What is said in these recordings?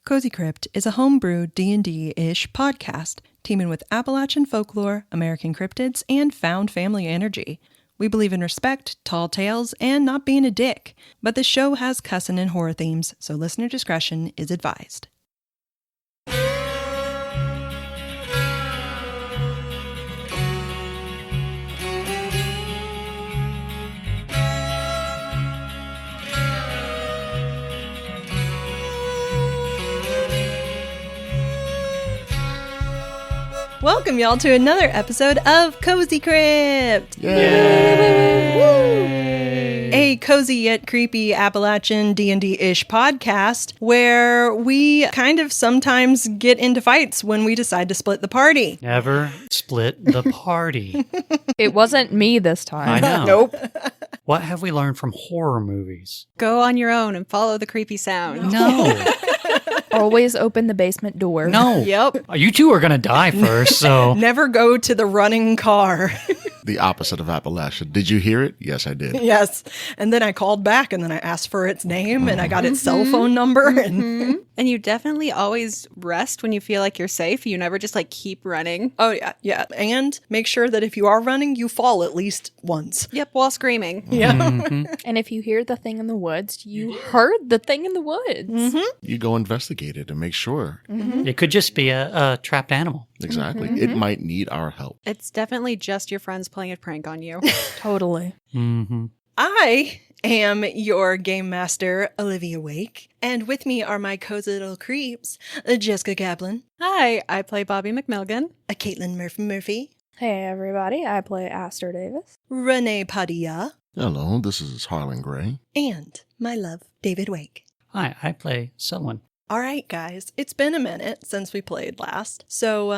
Cozy Crypt is a homebrew D&D-ish podcast, teaming with Appalachian folklore, American cryptids, and found family energy. We believe in respect, tall tales, and not being a dick, but the show has cussing and horror themes, so listener discretion is advised. Welcome, y'all, to another episode of Cozy Crypt! Yay! Woo! A cozy yet creepy Appalachian D&D-ish podcast where we kind of sometimes get into fights when we decide to split the party. Never split the party. It wasn't me this time. I know. Nope. What have we learned from horror movies? Go on your own and follow the creepy sound. No. Always open the basement door. No. Yep. You two are going to die first, so. Never go to the running car. The opposite of Appalachia. Did you hear it? Yes, I did. Yes. And then I called back and then I asked for its name and I got its cell phone number. And And you definitely always rest when you feel like you're safe. You never just like keep running. oh, yeah, yeah. And make sure that if you are running, you fall at least once. Yep, while screaming. Yeah. And if you hear the thing in the woods, you heard the thing in the woods. You go investigate it and make sure. It could just be a trapped animal. Exactly. It might need our help. It's definitely just your friends playing a prank on you. Totally. Mm-hmm. I am your game master, Olivia Wake. And with me are my cozy little creeps, Jessica Kaplan, Hi, I play Bobbi MacMilgen. Caitlyn Murphy, Hey, everybody. I play Aster Davis. René Padilla, Hello, this is Harlan Grey. and my love, David Wake. Hi, I play Selwyn. All right, guys, it's been a minute since we played last, so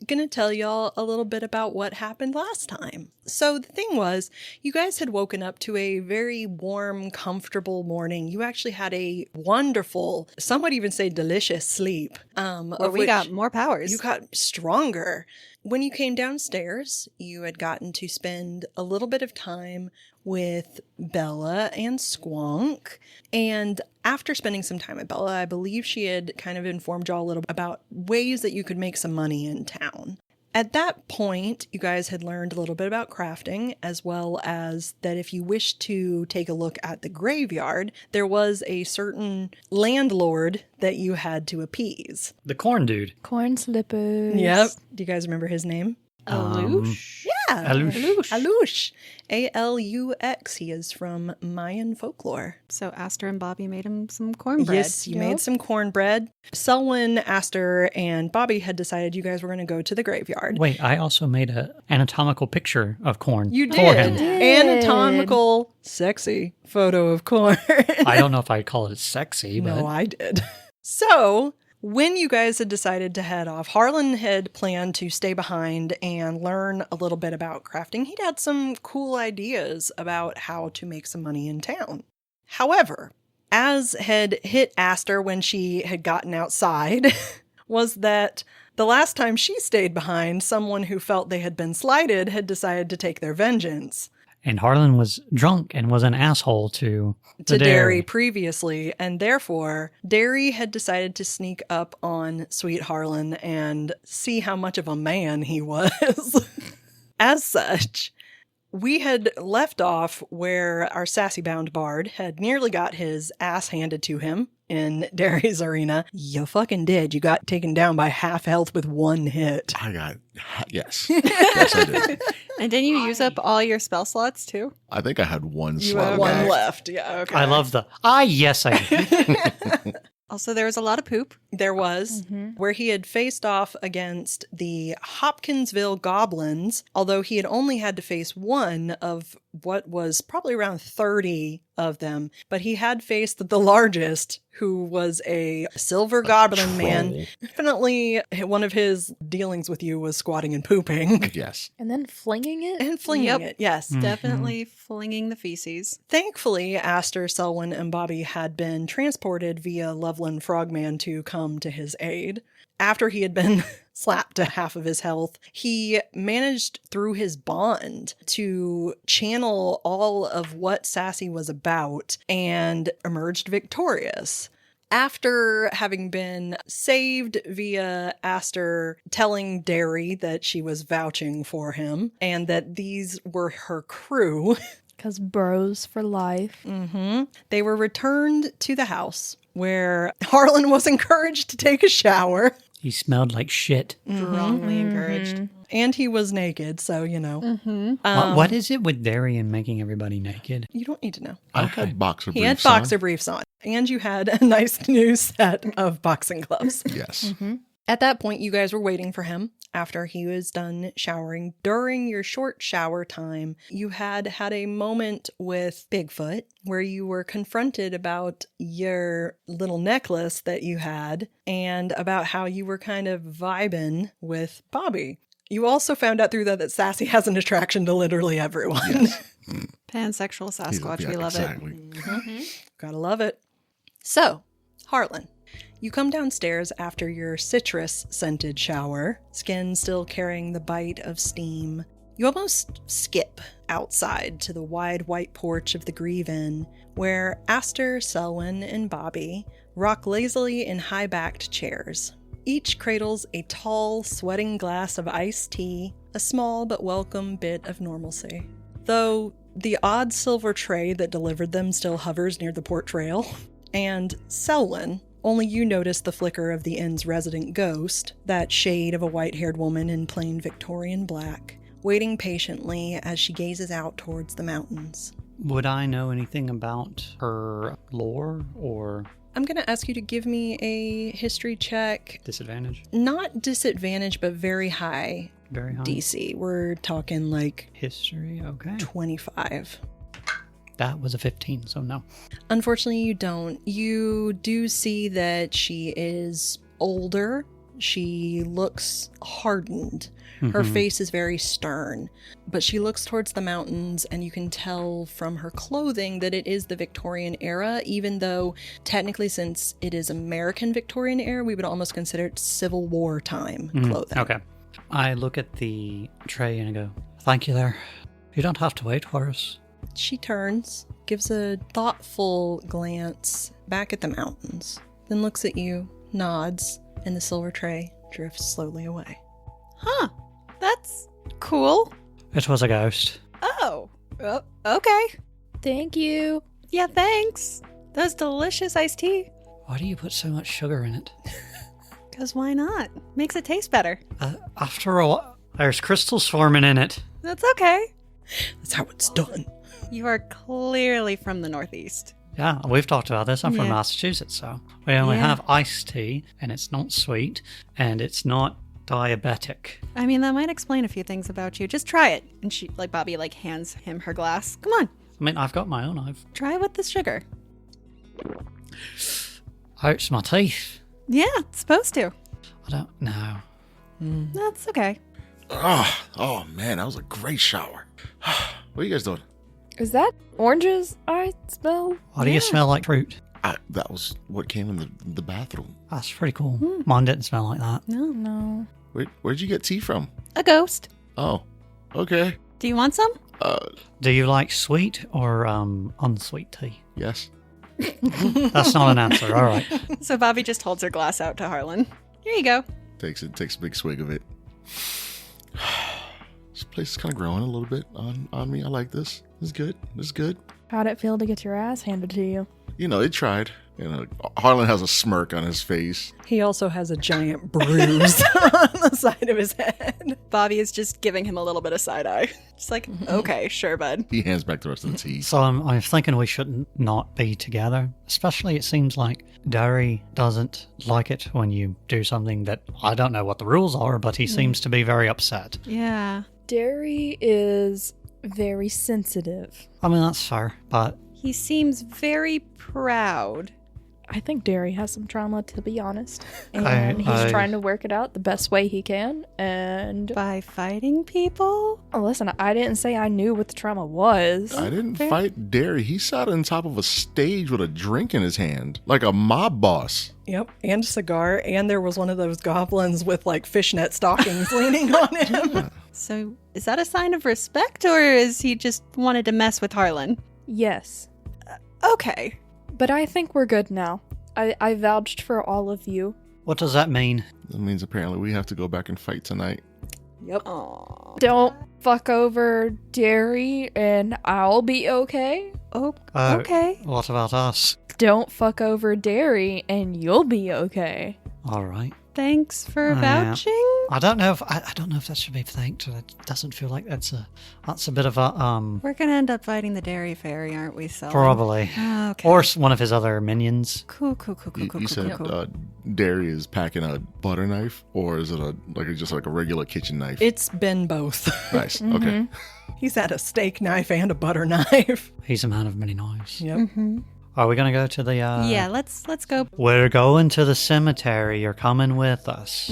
gonna tell y'all a little bit about what happened last time. So the thing was, you guys had woken up to a very warm, comfortable morning. You actually had a wonderful, some would even say delicious sleep. Where we got more powers. You got stronger. When you came downstairs, you had gotten to spend a little bit of time with Bella and Squonk. And after spending some time with Bella, I believe she had kind of informed y'all a little about ways that you could make some money in town. At that point, you guys had learned a little bit about crafting, as well as that if you wished to take a look at the graveyard, there was a certain landlord that you had to appease. The corn dude. Corn slippers. Yep. Do you guys remember his name? Aloosh. Yeah. Aloosh. Aloosh. A-L-U-X. He is from Mayan folklore. So Aster and Bobbi made him some cornbread. Yes, you made some cornbread. Selwyn, Aster, and Bobbi had decided you guys were going to go to the graveyard. Wait, I also made an anatomical picture of corn You for did. him. Anatomical, sexy photo of corn. I don't know if I'd call it sexy, but No, I did. So, when you guys had decided to head off, Harlan had planned to stay behind and learn a little bit about crafting. He'd had some cool ideas about how to make some money in town. However, as had hit Aster when she had gotten outside, was that the last time she stayed behind, someone who felt they had been slighted had decided to take their vengeance. and Harlan was drunk and was an asshole to the Derry previously, and therefore Derry had decided to sneak up on Sweet Harlan and see how much of a man he was. As such, we had left off where our sassy bound bard had nearly got his ass handed to him in Derry's arena. You fucking did. You got taken down by half health with one hit. I got, yes. Yes, I did. And didn't you use up all your spell slots too? I think I had one You slot had one left. left. Yeah, okay. I love the, yes, I did. Also, there was a lot of poop. There was, where he had faced off against the Hopkinsville goblins, although he had only had to face one of what was probably around 30 of them, but he had faced the largest, who was a silver goblin man. Troll. Definitely one of his dealings with you was squatting and pooping. Yes. And then flinging it? And flinging Yep. it, yes. Definitely flinging the feces. Thankfully, Aster, Selwyn, and Bobbi had been transported via Loveland Frogman to come to his aid. After he had been slapped to half of his health, he managed through his bond to channel all of what Sassy was about and emerged victorious. After having been saved via Aster telling Derry that she was vouching for him and that these were her crew, Because bros for life. they were returned to the house where Harlan was encouraged to take a shower. He smelled like shit. Strongly encouraged. And he was naked, so, What is it with Darian making everybody naked? you don't need to know. I had boxer He briefs had boxer on. briefs on, and you had a nice new set of boxing gloves. Yes. At that point, you guys were waiting for him after he was done showering. During your short shower time, you had a moment with Bigfoot where you were confronted about your little necklace that you had and about how you were kind of vibing with Bobbi. You also found out through that Sassy has an attraction to literally everyone. Yes. Pansexual Sasquatch. We love exactly. Gotta love it. So, Harlan, you come downstairs after your citrus-scented shower, skin still carrying the bite of steam. You almost skip outside to the wide white porch of the Grieve Inn, where Aster, Selwyn, and Bobbi rock lazily in high-backed chairs. Each cradles a tall, sweating glass of iced tea, a small but welcome bit of normalcy. Though the odd silver tray that delivered them still hovers near the porch rail. And Selwyn, only you notice the flicker of the inn's resident ghost, that shade of a white-haired woman in plain Victorian black, waiting patiently as she gazes out towards the mountains. Would I know anything about her lore or I'm going to ask you to give me a history check. disadvantage? Not disadvantage, but very high Very high. DC. We're talking like History, okay. 25. That was a 15, so no. Unfortunately, you don't. You do see that she is older. She looks hardened. Her face is very stern, but she looks towards the mountains, and you can tell from her clothing that it is the Victorian era, even though technically, since it is American Victorian era, we would almost consider it Civil War time clothing. Okay. I look at the tray and I go, thank you there. You don't have to wait for us. She turns, gives a thoughtful glance back at the mountains, then looks at you, nods, and the silver tray drifts slowly away. Huh. That's cool. It was a ghost. Oh, okay. Thank you. Yeah, thanks. That's delicious iced tea. Why do you put so much sugar in it? Because why not? Makes it taste better. After a while, there's crystals forming in it. That's okay. That's how it's done. You are clearly from the Northeast. Yeah, we've talked about this. I'm from Yeah. Massachusetts, so we only Yeah. have iced tea, and it's not sweet, and it's not diabetic. I mean, that might explain a few things about you. Just try it. And she, Bobbi, hands him her glass. Come on, I mean, I've got my own. try with this sugar. Hurts my teeth. Yeah, it's supposed to. I don't know. That's okay. Oh man, that was a great shower. What are you guys doing? Is that oranges I smell? Why do you smell like fruit? That was what came in the bathroom. That's pretty cool. Mine didn't smell like that. No. Where'd you get tea from? A ghost. Oh, okay. Do you want some? Do you like sweet or unsweet tea? Yes. That's not an answer. All right. So Bobbi just holds her glass out to Harlan. Here you go. Takes a big swig of it. This place is kind of growing a little bit on me. I like this. This is good. How'd it feel to get your ass handed to you? You know, it tried. You know, Harlan has a smirk on his face. He also has a giant bruise on the side of his head. Bobbi is just giving him a little bit of side eye. Just like, okay, sure, bud. He hands back the rest of the tea. So I'm thinking we shouldn't not be together. Especially it seems like Derry doesn't like it when you do something that I don't know what the rules are, but he seems to be very upset. Yeah. Derry is very sensitive. I mean, that's fair, but He seems very proud. I think Derry has some trauma, to be honest. I- And he's I- trying to work it out the best way he can. And By fighting people? listen, I didn't say I knew what the trauma was. I didn't fight Derry. He sat on top of a stage with a drink in his hand, like a mob boss. Yep, and a cigar, and there was one of those goblins with fishnet stockings leaning on him. So is that a sign of respect, or is he just wanted to mess with Harlan? Yes. Okay. But I think we're good now. I vouched for all of you. What does that mean? That means apparently we have to go back and fight tonight. Yep. Aw. Don't fuck over Derry and I'll be okay. Oh, okay. What about us? Don't fuck over Derry and you'll be okay. All right. Thanks for Yeah. vouching. I don't know if that should be thanked. It doesn't feel like that's a bit of a We're gonna end up fighting the dairy fairy, aren't we, Selwyn? probably, Okay. or one of his other minions. Cool. You said Derry is packing a butter knife, or is it just like a regular kitchen knife? It's been both. Nice. Okay. He's had a steak knife and a butter knife. He's a man of many knives. Yep. Are we gonna go to the? Yeah, let's go. We're going to the cemetery. You're coming with us.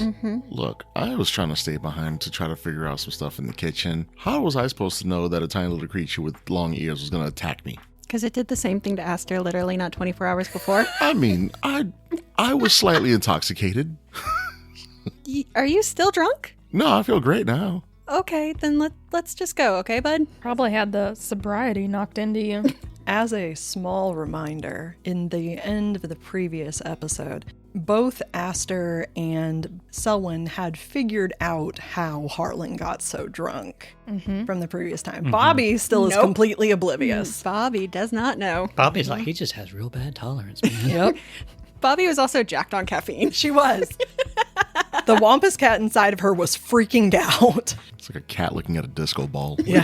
Look, I was trying to stay behind to try to figure out some stuff in the kitchen. How was I supposed to know that a tiny little creature with long ears was going to attack me? Because it did the same thing to Aster literally not 24 hours before. I mean, I was slightly intoxicated. Are you still drunk? No, I feel great now. Okay, then let's just go, okay, bud? Probably had the sobriety knocked into you. As a small reminder, in the end of the previous episode, both Aster and Selwyn had figured out how Harlan got so drunk from the previous time. Bobbi still is completely oblivious. Bobbi does not know. Bobby's like, he just has real bad tolerance, man. Yep, Bobbi was also jacked on caffeine. she was. The Wampus cat inside of her was freaking out. It's like a cat looking at a disco ball. Yeah.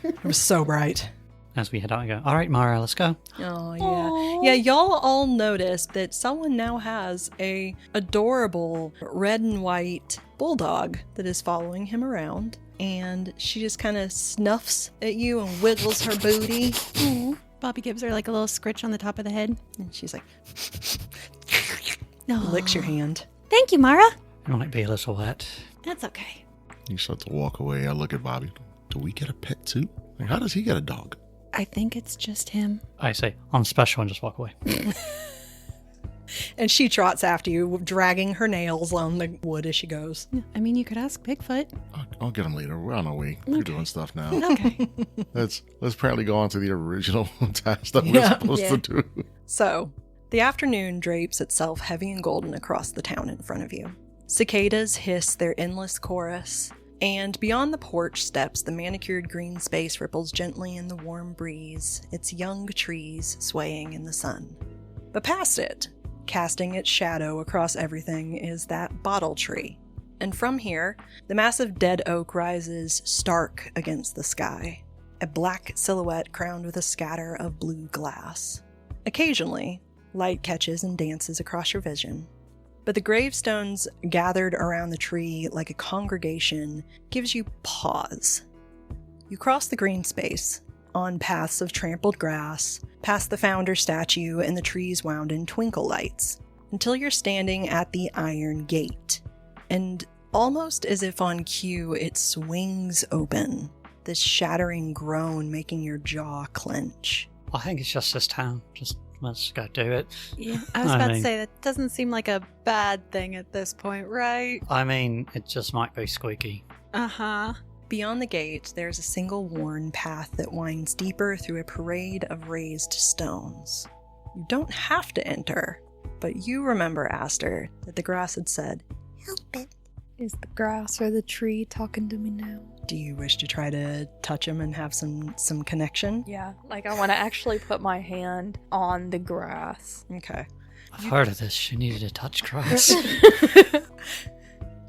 It was so bright. As we head out and go, all right, Mara, let's go. Oh, yeah. Yeah, y'all all noticed that someone now has a adorable red and white bulldog that is following him around. And she just kind of snuffs at you and wiggles her booty. Bobbi gives her like a little scritch on the top of the head. And she's like, licks your hand. Thank you, Mara. It might be a little wet. That's okay. You start to walk away. I look at Bobby. Do we get a pet too? Like, how does he get a dog? I think it's just him. I say, on special and just walk away. And she trots after you, dragging her nails on the wood as she goes. I mean, you could ask Bigfoot. I'll get him later. We're on our way. We're doing stuff now. Okay. Let's apparently go on to the original task that we're supposed to do. So, the afternoon drapes itself heavy and golden across the town in front of you. Cicadas hiss their endless chorus, and beyond the porch steps, the manicured green space ripples gently in the warm breeze, its young trees swaying in the sun. But past it, casting its shadow across everything, is that bottle tree. And from here, the massive dead oak rises stark against the sky, a black silhouette crowned with a scatter of blue glass. Occasionally, light catches and dances across your vision, but the gravestones gathered around the tree like a congregation gives you pause. You cross the green space, on paths of trampled grass, past the founder statue and the trees wound in twinkle lights, until you're standing at the iron gate. And almost as if on cue, it swings open, this shattering groan making your jaw clench. I think it's just this town. Just let's go do it. Yeah, I was about to say, that doesn't seem like a bad thing at this point, right? I mean, it just might be squeaky. Uh-huh. Beyond the gate, there's a single worn path that winds deeper through a parade of raised stones. You don't have to enter, but you remember, Aster, that the grass had said, "Help it." Is the grass or the tree talking to me now? Do you wish to try to touch him and have some connection? Yeah, like I want to actually put my hand on the grass. Okay. I've heard of this. She needed a touch grass.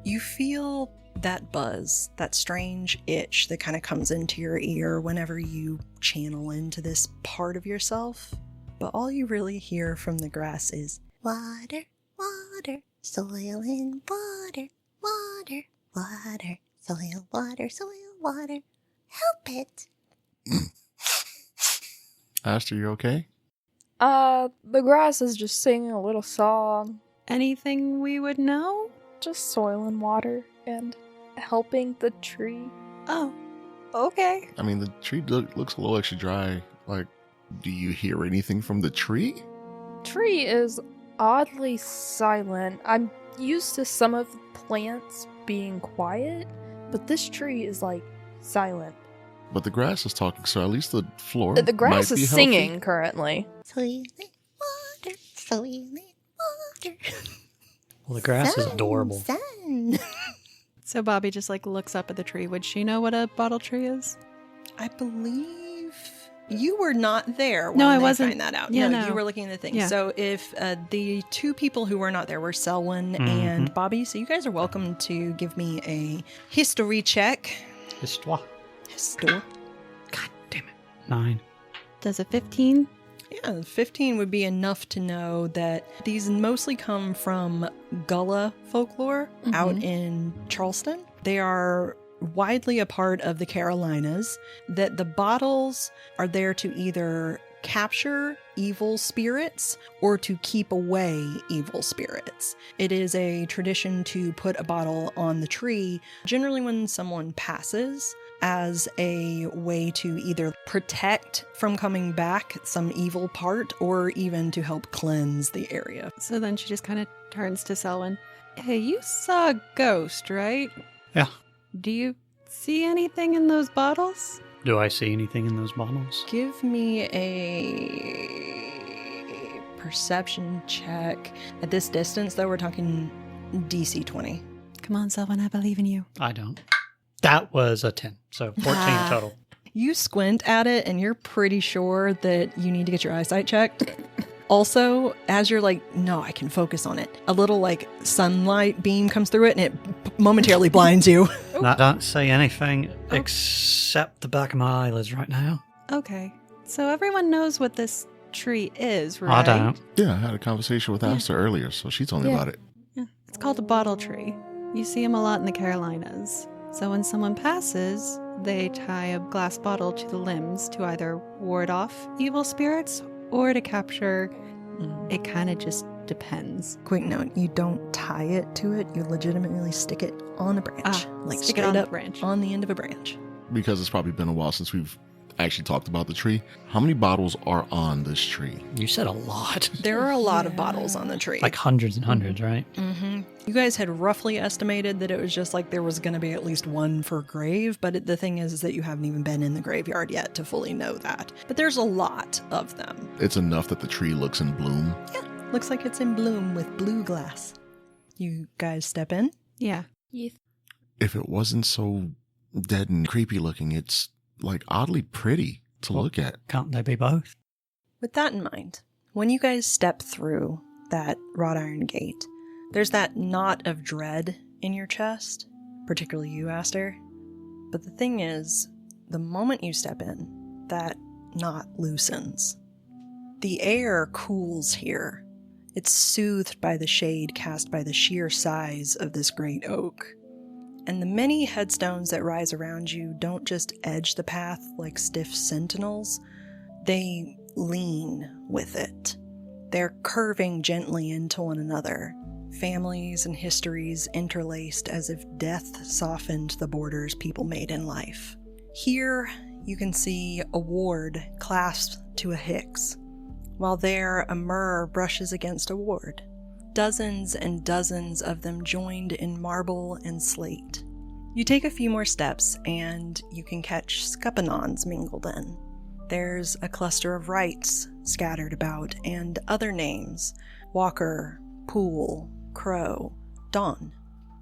You feel that buzz, that strange itch that kind of comes into your ear whenever you channel into this part of yourself. But all you really hear from the grass is, "Water, water, soil and water, water, water, soil, water, help it." Aster, you okay? The grass is just singing a little song. Anything we would know? Just soil and water and helping the tree. Oh, okay. I mean, the tree looks a little extra dry. Like, do you hear anything from the tree? Tree is oddly silent. I'm used to some of the plants being quiet, but this tree is like silent. But the grass is talking, so at least the floor. The grass might be is healthy. singing currently. Soil and water, soil and Aster. Well, the grass is adorable. Son. So Bobbi just like looks up at the tree. Would she know what a bottle tree is? I believe you were not there when No, I they wasn't. find that out. Yeah, no, no. you were looking at the thing. Yeah. So if the two people who were not there were Selwyn and Bobbi, so you guys are welcome to give me a history check. Histoire. History. God damn it. 9. Does a 15? Yeah, 15 would be enough to know that these mostly come from Gullah folklore out in Charleston. They are widely a part of the Carolinas, that the bottles are there to either capture evil spirits or to keep away evil spirits. It is a tradition to put a bottle on the tree, generally when someone passes, as a way to either protect from coming back some evil part or even to help cleanse the area. So then she just kind of turns to Selwyn. Hey, you saw a ghost, right? Yeah. Do you see anything in those bottles? Do I see anything in those bottles? Give me a perception check. At this distance, though, we're talking DC 20. Come on, Selwyn, I believe in you. I don't. That was a 10. So 14 total. You squint at it and you're pretty sure that you need to get your eyesight checked. Also, as you're like, no, I can focus on it, a little like sunlight beam comes through it and it momentarily blinds you. I don't see anything except the back of my eyelids right now. Okay. So everyone knows what this tree is, right? I don't. Yeah, I had a conversation with Aster earlier, so she told me about it. Yeah. It's called a bottle tree. You see them a lot in the Carolinas. So when someone passes, they tie a glass bottle to the limbs to either ward off evil spirits or to capture. It kind of just depends. Quick note, you don't tie it to it, you legitimately stick it on a branch. Like stick it straight on the up branch. on the end of a branch. Because it's probably been a while since we've actually talked about the tree. How many bottles are on this tree? You said a lot. There are a lot of bottles on the tree. Like hundreds and hundreds, right? You guys had roughly estimated that it was just like there was going to be at least one for grave, but the thing is that you haven't even been in the graveyard yet to fully know that. But there's a lot of them. It's enough that the tree looks in bloom. Yeah, looks like it's in bloom with blue glass. You guys step in? Yeah. If it wasn't so dead and creepy looking, it's like oddly pretty to look at. Can't they be both? With that in mind, when you guys step through that wrought iron gate, there's that knot of dread in your chest, particularly you, Aster. But the thing is, the moment you step in, that knot loosens. The air cools here. It's soothed by the shade cast by the sheer size of this great oak. And the many headstones that rise around you don't just edge the path like stiff sentinels, they lean with it. They're curving gently into one another, families and histories interlaced as if death softened the borders people made in life. Here, you can see a ward clasped to a Hicks, while there a Murr brushes against a ward. Dozens and dozens of them joined in marble and slate. You take a few more steps and you can catch scuppernons mingled in. There's a cluster of rites scattered about and other names: Walker, Pool, Crow, Dawn.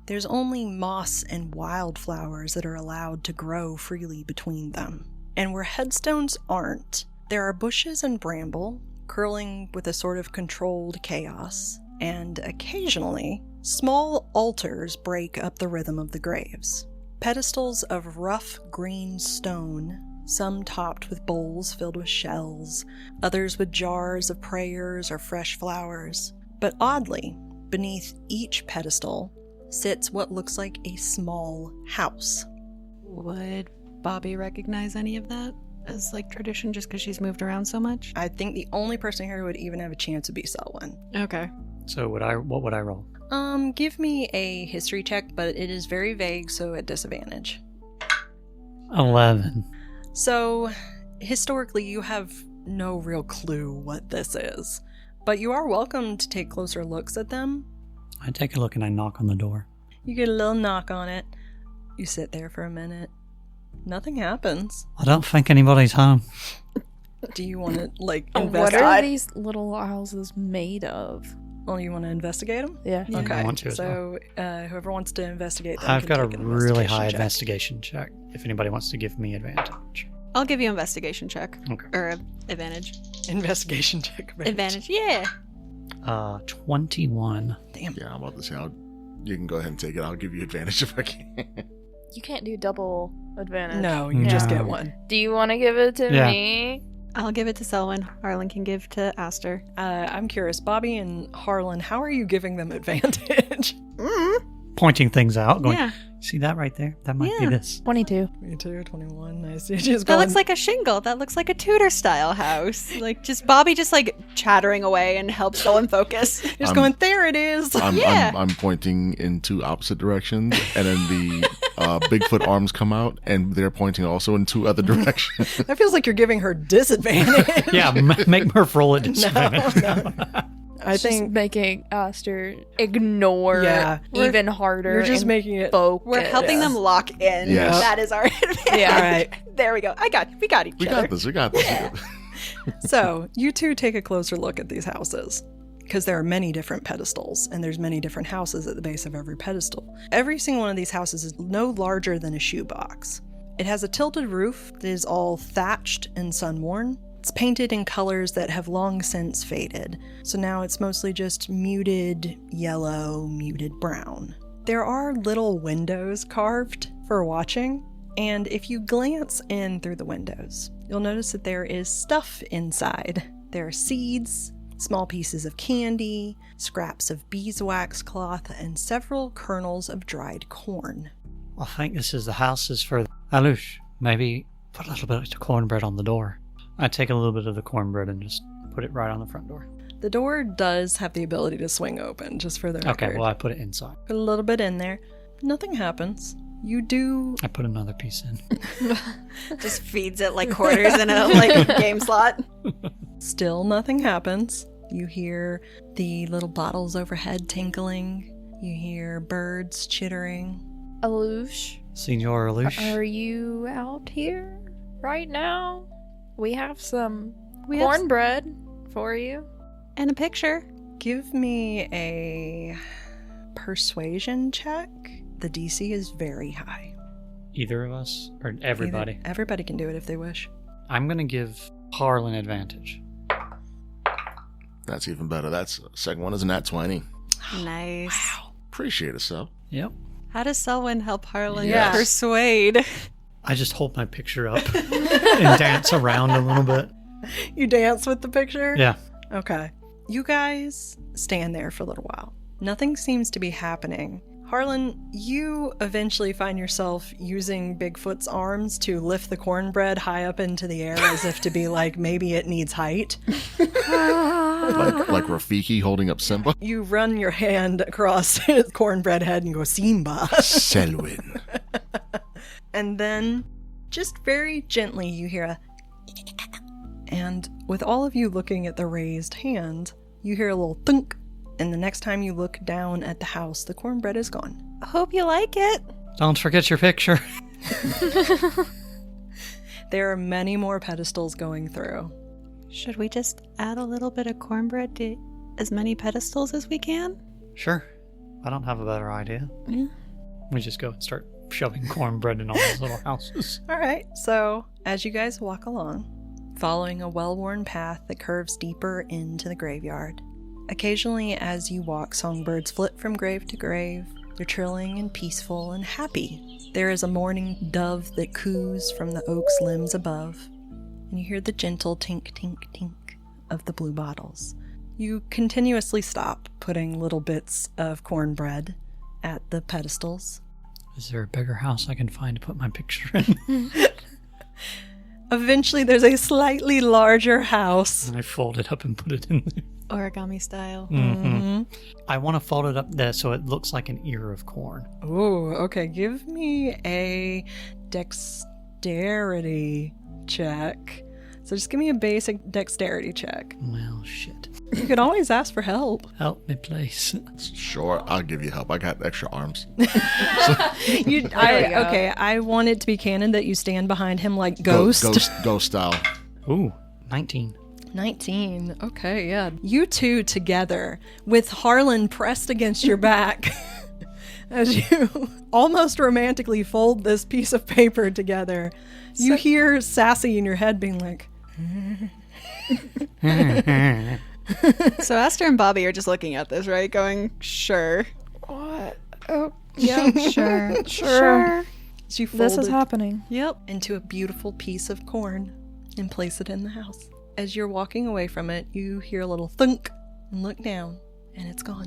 There's only moss and wildflowers that are allowed to grow freely between them. And where headstones aren't, there are bushes and bramble, curling with a sort of controlled chaos, and occasionally, small altars break up the rhythm of the graves. Pedestals of rough green stone, some topped with bowls filled with shells, others with jars of prayers or fresh flowers. But oddly, beneath each pedestal sits what looks like a small house. Would Bobbi recognize any of that as like tradition just because she's moved around so much? I think the only person here who would even have a chance would be Selwyn. Okay. So what would I roll? Give me a history check, but it is very vague, so at disadvantage. 11. So, historically, you have no real clue what this is, but you are welcome to take closer looks at them. I take a look and I knock on the door. You get a little knock on it. You sit there for a minute. Nothing happens. I don't think anybody's home. Do you want to, What investigate? are these little houses made of? Oh, you want to investigate them? Yeah. Yeah. Okay. I want to as so whoever wants to investigate them I've can got a take an really high check. investigation check. If anybody wants to give me advantage. I'll give you investigation check. Okay. Or advantage. Investigation check. Right? Advantage, yeah. 21. Damn. Yeah, I'm about to say, you can go ahead and take it. I'll give you advantage if I can. You can't do double advantage. No, you just No. get one. Do you want to give it to Yeah. me? I'll give it to Selwyn. Harlan can give to Aster. I'm curious, Bobbi and Harlan, how are you giving them advantage? Pointing things out, going, Yeah. see that right there? That might be Yeah. this. 22. Me too, 21. Nice. You just That going, looks like a shingle. That looks like a Tudor style house. Like just Bobby just like chattering away and helps Selwyn focus. you're just going, there it is. Yeah. I'm pointing in two opposite directions, and then the Bigfoot arms come out, and they're pointing also in two other directions. That feels like you're giving her disadvantage. Yeah, make Murph roll it disadvantage. I She's think making Aster ignore Yeah. even harder. you're just and making it. focus. We're helping them lock in. Yes. That is our advantage. Yeah. All right. There we go. We got each We other. got this. We got this. Yeah. So, you two take a closer look at these houses. Because there are many different pedestals, and there's many different houses at the base of every pedestal. Every single one of these houses is no larger than a shoebox. It has a tilted roof that is all thatched and sun-worn. It's painted in colors that have long since faded, so now it's mostly just muted yellow, muted brown. There are little windows carved for watching, and if you glance in through the windows, you'll notice that there is stuff inside. There are seeds, small pieces of candy, scraps of beeswax cloth, and several kernels of dried corn. I think this is the houses for Alush. Maybe put a little bit of cornbread on the door. I take a little bit of the cornbread and just put it right on the front door. The door does have the ability to swing open, just for the record. Okay, well, I put it inside. Put a little bit in there. Nothing happens. You do... I put another piece in. Just feeds it like quarters in a like game slot. Still nothing happens. You hear the little bottles overhead tinkling. You hear birds chittering. Alush, Senor Alush. are you out here right now? We have some We have cornbread for you. and a picture. Give me a persuasion check. The DC is very high. Either of us? Or everybody? Everybody can do it if they wish. I'm going to give Harlan advantage. That's even better. That's second one is a nat 20. Nice. Appreciate it, so. Yep. How does Selwyn help Harlan Yes. persuade? I just hold my picture up and dance around a little bit. You dance with the picture? Yeah. Okay. You guys stand there for a little while. Nothing seems to be happening. Harlan, you eventually find yourself using Bigfoot's arms to lift the cornbread high up into the air as if to be like, maybe it needs height. Like Rafiki holding up Simba. You run your hand across his cornbread head and go, Simba. Selwyn. And then, just very gently, you hear a... And with all of you looking at the raised hand, you hear a little thunk. And the next time you look down at the house, the cornbread is gone. Hope you like it. Don't forget your picture. There are many more pedestals going through. Should we just add a little bit of cornbread to as many pedestals as we can? Sure. I don't have a better idea. Yeah. We just go and start shoving cornbread in all these little houses. All right, so as you guys walk along, following a well-worn path that curves deeper into the graveyard, occasionally as you walk, songbirds flit from grave to grave. They're trilling and peaceful and happy. There is a mourning dove that coos from the oak's limbs above, and you hear the gentle tink, tink, tink of the blue bottles. You continuously stop putting little bits of cornbread at the pedestals. Is there a bigger house I can find to put my picture in? Eventually, there's a slightly larger house. And I fold it up and put it in there. Origami style. Mm-hmm. I want to fold it up there so it looks like an ear of corn. Ooh, okay. Give me a dexterity check. So just give me a basic dexterity check. Well, shit. You can always ask for help. Help me, please. Sure, I'll give you help. I got extra arms. I want it to be canon that you stand behind him like Ghost. Ghost style. Ooh, 19. 19. Okay, yeah. You two together with Harlan pressed against your back as you almost romantically fold this piece of paper together. You hear Sassy in your head being like... So Aster and Bobbi are just looking at this, right? Going, sure. What? Oh, Yeah, sure. sure. As you fold This is it happening. Yep. into a beautiful piece of corn and place it in the house. As you're walking away from it, you hear a little thunk and look down, and it's gone.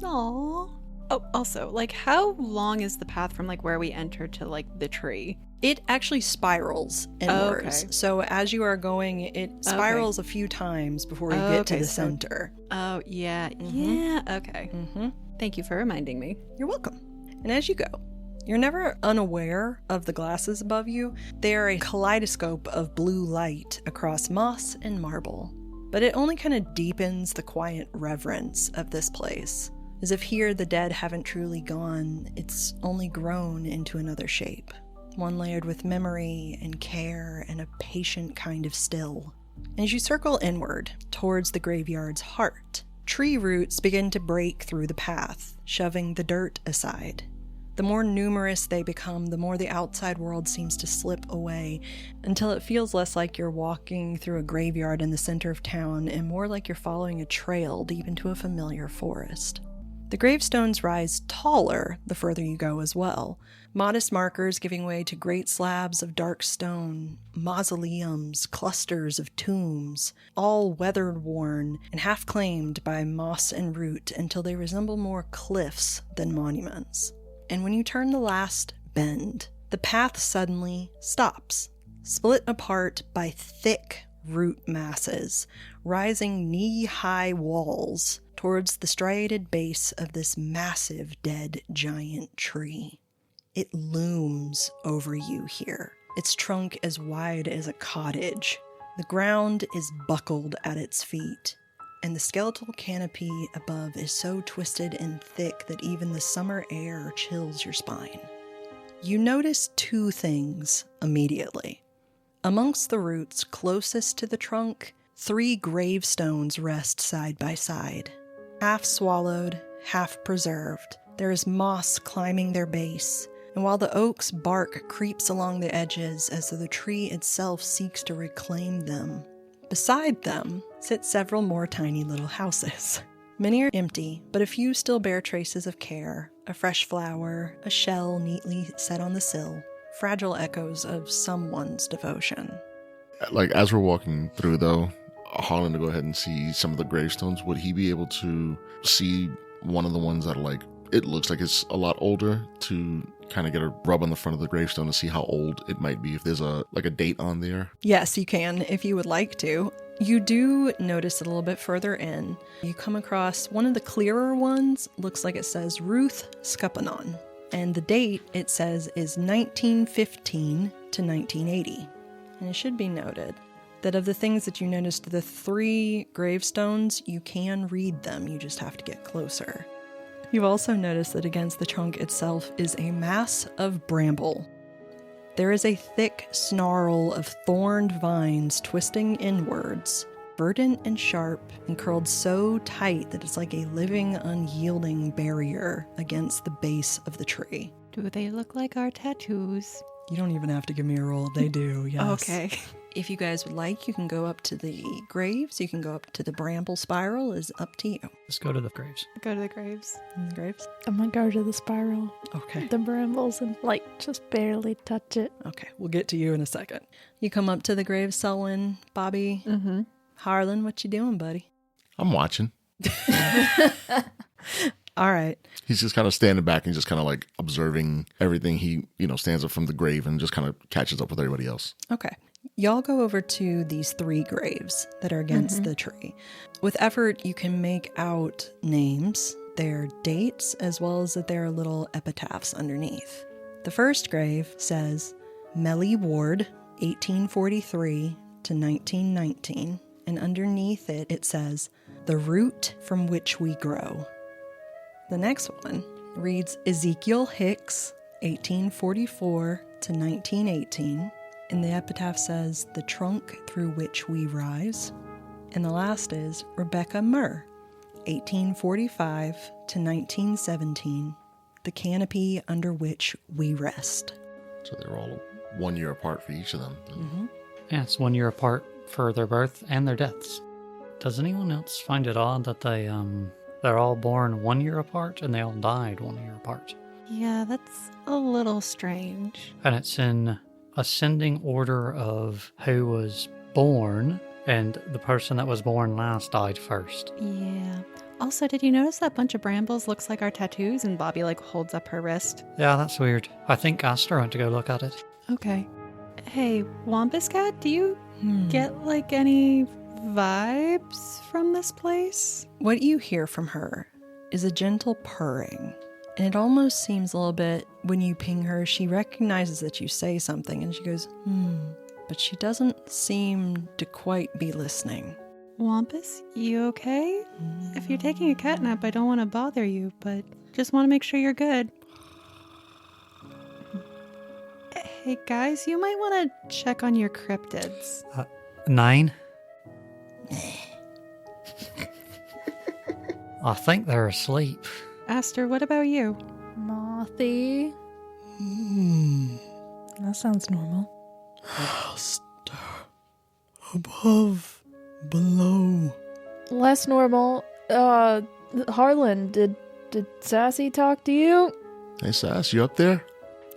Aww. Oh, also, like, how long is the path from, like, where we entered to, like, the tree? It actually spirals inwards. okay. So as you are going, it spirals a few times before you get to the center. Oh, yeah. Mhm. Yeah, okay. Mm-hmm. Thank you for reminding me. You're welcome. And as you go, you're never unaware of the glasses above you. They are a kaleidoscope of blue light across moss and marble. But it only kind of deepens the quiet reverence of this place. As if here the dead haven't truly gone, it's only grown into another shape. One layered with memory and care and a patient kind of still. And as you circle inward towards the graveyard's heart, tree roots begin to break through the path, shoving the dirt aside. The more numerous they become, the more the outside world seems to slip away, until it feels less like you're walking through a graveyard in the center of town and more like you're following a trail deep into a familiar forest. The gravestones rise taller the further you go as well, modest markers giving way to great slabs of dark stone, mausoleums, clusters of tombs, all weather-worn and half-claimed by moss and root until they resemble more cliffs than monuments. And when you turn the last bend, the path suddenly stops, split apart by thick root masses, rising knee-high walls towards the striated base of this massive dead giant tree. It looms over you here, its trunk as wide as a cottage. The ground is buckled at its feet, and the skeletal canopy above is so twisted and thick that even the summer air chills your spine. You notice two things immediately. Amongst the roots closest to the trunk, 3 gravestones rest side by side. Half swallowed, half preserved, there is moss climbing their base, and while the oak's bark creeps along the edges as though the tree itself seeks to reclaim them, beside them sit several more tiny little houses. Many are empty, but a few still bear traces of care, a fresh flower, a shell neatly set on the sill, fragile echoes of someone's devotion. Like, as we're walking through, though, Harlan to go ahead and see some of the gravestones, would he be able to see one of the ones that are like, it looks like it's a lot older, to kind of get a rub on the front of the gravestone to see how old it might be, if there's a date on there? Yes, you can, if you would like to. You do notice a little bit further in, you come across one of the clearer ones, looks like it says Ruth Scuppernong, and the date it says is 1915 to 1980. And it should be noted that of the things that you noticed, the 3 gravestones, you can read them, you just have to get closer. You've also noticed that against the trunk itself is a mass of bramble. There is a thick snarl of thorned vines twisting inwards, verdant and sharp, and curled so tight that it's like a living, unyielding barrier against the base of the tree. Do they look like our tattoos? You don't even have to give me a roll. They do, yes. Okay. If you guys would like, you can go up to the graves. You can go up to the bramble spiral. Is up to you. Let's go to the graves. Go to the graves. The graves? I'm gonna go to the spiral, Okay. the brambles, and just barely touch it. Okay, we'll get to you in a second. You come up to the graves, Selwyn, Bobbi, Mm-hmm. Harlan. What you doing, buddy? I'm watching. All right. He's just kind of standing back and just kind of like observing everything. He, stands up from the grave and just kind of catches up with everybody else. Okay. Y'all go over to these 3 graves that are against the tree. With effort, you can make out names, their dates, as well as that there are little epitaphs underneath. The first grave says, Melly Ward, 1843 to 1919, and underneath it says, The Root from Which We Grow. The next one reads Ezekiel Hicks, 1844 to 1918, and the epitaph says, The Trunk Through Which We Rise. And the last is Rebecca Murph, 1845 to 1917, the canopy under which we rest. So they're all 1 year apart for each of them. Mm-hmm. Yeah, it's 1 year apart for their birth and their deaths. Does anyone else find it odd that they're all born 1 year apart and they all died 1 year apart? Yeah, that's a little strange. And it's in ascending order of who was born, and the person that was born last died first. Yeah. Also, did you notice that bunch of brambles looks like our tattoos? And Bobbi, holds up her wrist. Yeah, that's weird. I think Aster went to go look at it. Okay. Hey, Wampus Cat, do you get, any vibes from this place? What you hear from her is a gentle purring. And it almost seems a little bit, when you ping her, she recognizes that you say something and she goes, but she doesn't seem to quite be listening. Wampus, you okay? If you're taking a cat nap, I don't want to bother you, but just want to make sure you're good. Hey guys, you might want to check on your cryptids. 9? I think they're asleep. Aster, what about you? Mothy. That sounds normal. Aster. Above. Below. Less normal. Harlan, did Sassy talk to you? Hey, Sass, you up there?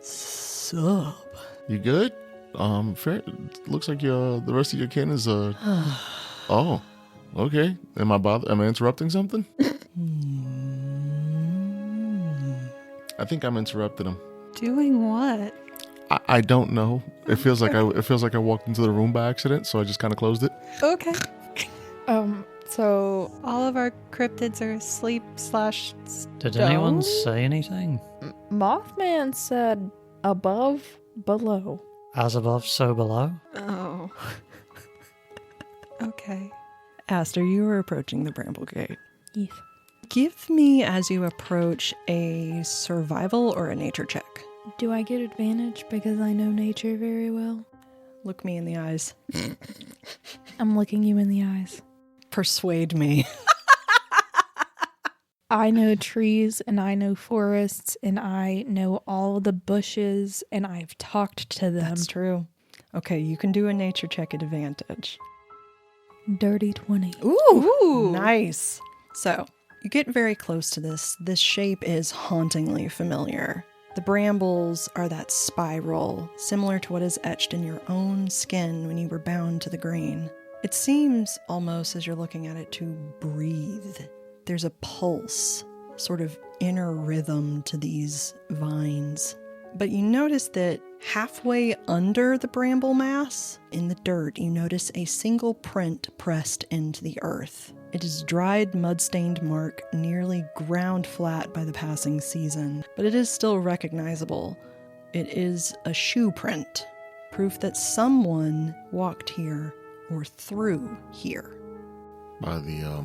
Sup? You good? Fair. Looks like the rest of your kin is Oh, okay. Am I interrupting something? I think I'm interrupting him. Doing what? I don't know. It feels like I walked into the room by accident, so I just kind of closed it. Okay. So All of our cryptids are asleep / Did anyone say anything? Mothman said above, below. As above, so below? Oh. Okay. Aster, you are approaching the Bramble Gate. Yes. Give me, as you approach, a survival or a nature check. Do I get advantage because I know nature very well? Look me in the eyes. I'm looking you in the eyes. Persuade me. I know trees and I know forests and I know all the bushes and I've talked to them. That's true. Okay, you can do a nature check at advantage. Dirty 20. Ooh, nice. So, you get very close to this. This shape is hauntingly familiar. The brambles are that spiral, similar to what is etched in your own skin when you were bound to the grain. It seems almost, as you're looking at it, to breathe. There's a pulse, sort of inner rhythm to these vines. But you notice that halfway under the bramble mass, in the dirt, you notice a single print pressed into the earth. It is dried, mud-stained mark, nearly ground flat by the passing season, but it is still recognizable. It is a shoe print, proof that someone walked here or through here. By the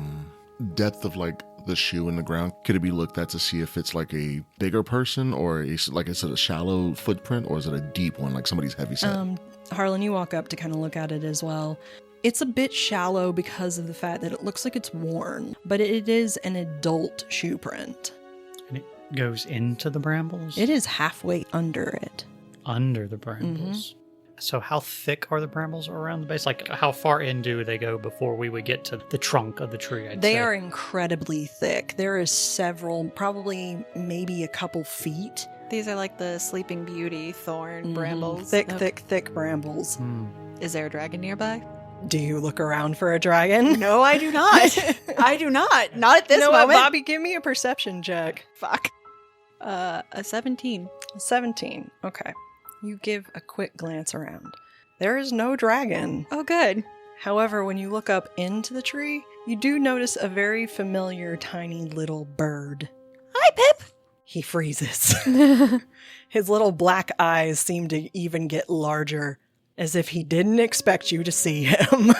depth of the shoe in the ground, could it be looked at to see if it's like a bigger person, or is it a shallow footprint, or is it a deep one, like somebody's heavy set? Harlan, you walk up to kind of look at it as well. It's a bit shallow because of the fact that it looks like it's worn, but it is an adult shoe print. And it goes into the brambles? It is halfway under it. Under the brambles. Mm-hmm. So how thick are the brambles around the base? Like, how far in do they go before we would get to the trunk of the tree, I'd say? They are incredibly thick. There is several, probably maybe a couple feet. These are like the Sleeping Beauty thorn brambles. Thick brambles. Is there a dragon nearby? Do you look around for a dragon? No, I do not. I do not. Not at this moment. What, Bobbi, give me a perception check. Fuck. A 17. 17. Okay. You give a quick glance around. There is no dragon. Oh, good. However, when you look up into the tree, you do notice a very familiar tiny little bird. Hi, Pip. He freezes. His little black eyes seem to even get larger, as if he didn't expect you to see him.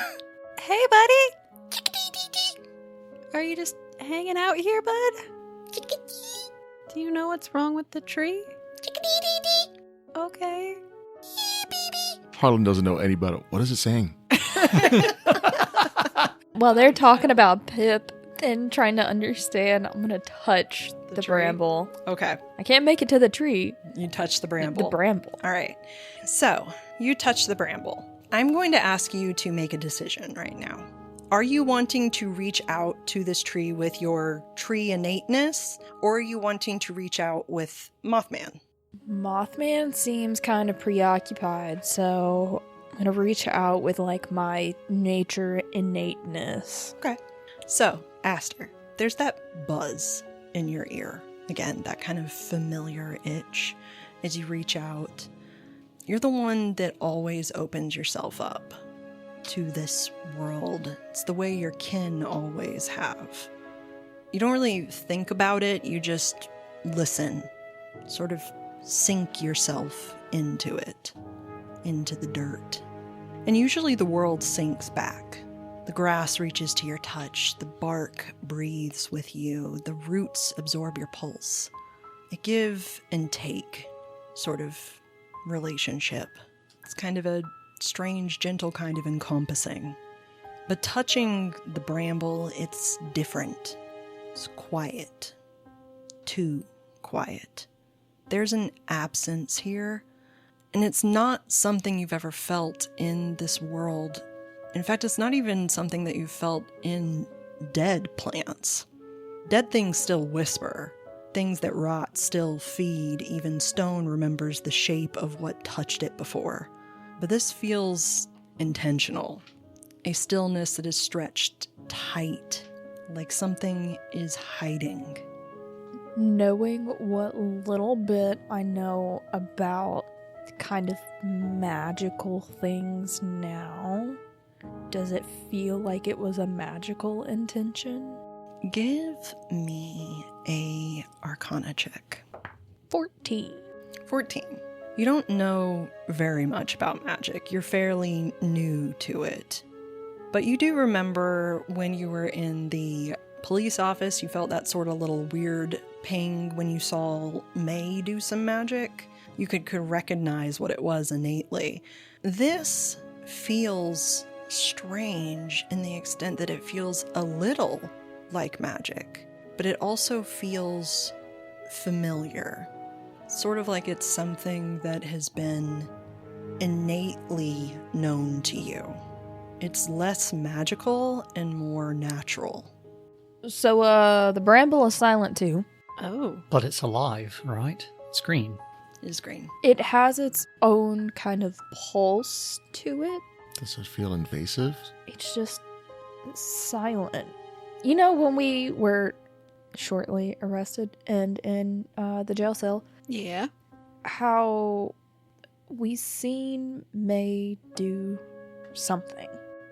Hey, buddy. Are you just hanging out here, bud? Do you know what's wrong with the tree? Okay. Harlan doesn't know any better. What is it saying? While they're talking about Pip and trying to understand, I'm gonna touch the tree? bramble. Okay. I can't make it to the tree. You touch the bramble. The bramble. All right. So, you touch the bramble. I'm going to ask you to make a decision right now. Are you wanting to reach out to this tree with your tree innateness, or are you wanting to reach out with Mothman? Mothman seems kind of preoccupied, so I'm gonna reach out with like my nature innateness. Okay. So, Aster, there's that buzz in your ear. Again, that kind of familiar itch as you reach out. You're the one that always opens yourself up to this world. It's the way your kin always have. You don't really think about it, you just listen. Sort of sink yourself into it, into the dirt. And usually the world sinks back. The grass reaches to your touch, the bark breathes with you, the roots absorb your pulse. A give and take sort of relationship. It's kind of a strange, gentle kind of encompassing. But touching the bramble, it's different. It's quiet. Too quiet. There's an absence here, and it's not something you've ever felt in this world. In fact, it's not even something that you've felt in dead plants. Dead things still whisper. Things that rot still feed. Even stone remembers the shape of what touched it before. But this feels intentional. A stillness that is stretched tight, like something is hiding. Knowing what little bit I know about kind of magical things now, does it feel like it was a magical intention? Give me a Arcana check. 14. 14. You don't know very much about magic. You're fairly new to it. But you do remember when you were in the police office, you felt that sort of little weird ping when you saw May do some magic. You could recognize what it was innately. This feels strange in the extent that it feels a little like magic, but it also feels familiar. Sort of like it's something that has been innately known to you. It's less magical and more natural. So, the bramble is silent too. Oh. But it's alive, right? It's green. It is green. It has its own kind of pulse to it. Does it feel invasive? It's just silent. You know, when we were shortly arrested and in the jail cell, Yeah. how we seen May do something.